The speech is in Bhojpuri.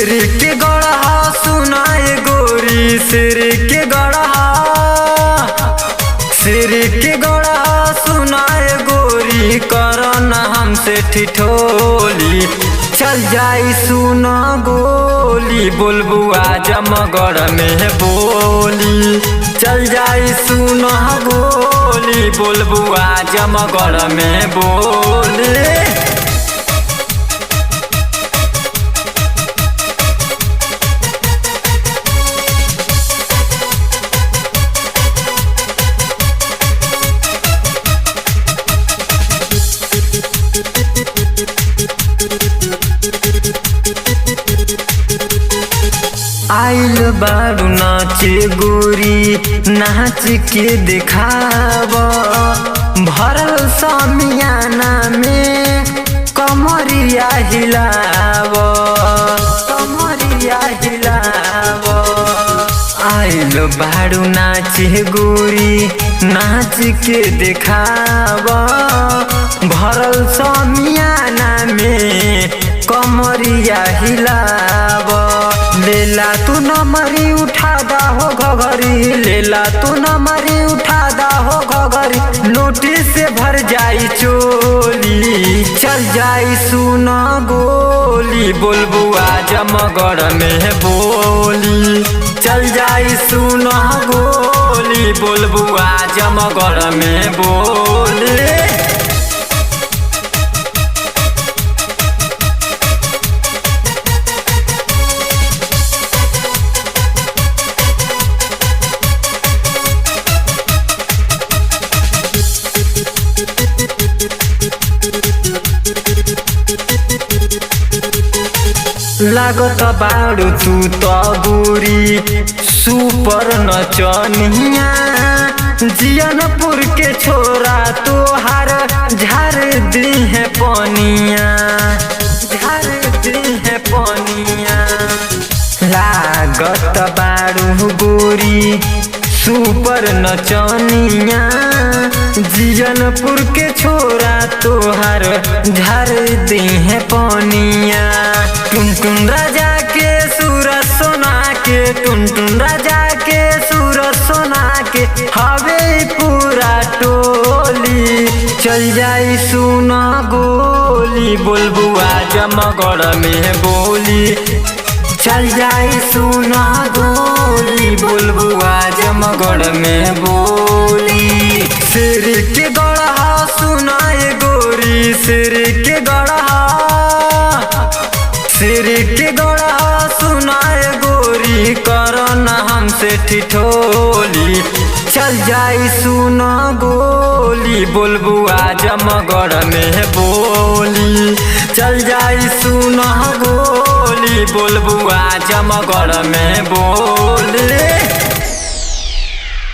सिर के गढ़ा सुनाए गोरी, सिर के गढ़ा, सिर के गढ़ा सुनाए गोरी, करना हमसे ठिठोली। चल जाई सुना गोली, बुलबुआ जमगढ़ में बोली। चल जाई सुना गोली, बुलबुआ जमगढ़ में बोली। आइल बारू नाचे गोरी, नाच के दिखाव, भरल समियाना में कमरिया हिलाव, कमरिया हिलाव। आइल बारू नाचे गोरी, नाच के दिखाव, भरल समियाना में कमरिया हिलाव। लेला तू नमरी उठादा हो घघरी, लेला तू नमरी उठादा हो घघरी, नोटिस से भर जाई चोली। चल जाई सुना गोली, बुलबुआ जमगढ़ में बोली। चल जाई सुना गोली, बुलबुआ जमगढ़ में बोली। लागत बारू तू तो गोरी सुपर नचनिया, जियनपुर के छोरा तोहार झार दी है पनिया, झार दी है पनिया। लागत बारू गोरी सुपर नचनिया, जियनपुर के छोरा तोहार झार दी है पनिया। टुनटुन राजा के सूरज सोना के, टुनटुन राजा के सूरज सोना के, हवे पूरा टोली। चल जाई सुना गोली, बुलबुआ जमगढ़ में बोली। चल जाई सुना गोली, बुलबुआ जमगढ़ में बोली। सिर के गढ़ा सुनाए गोरी, सिर के गढ़ा, सिर के गढ़ा सुनाए गोरी, करना हमसे ठिठोली। चल जाई सुना गोली, बुलबुआ जमगढ़ में बोली। चल जाई सुना गोली, बुलबुआ जमगढ़ में बोली।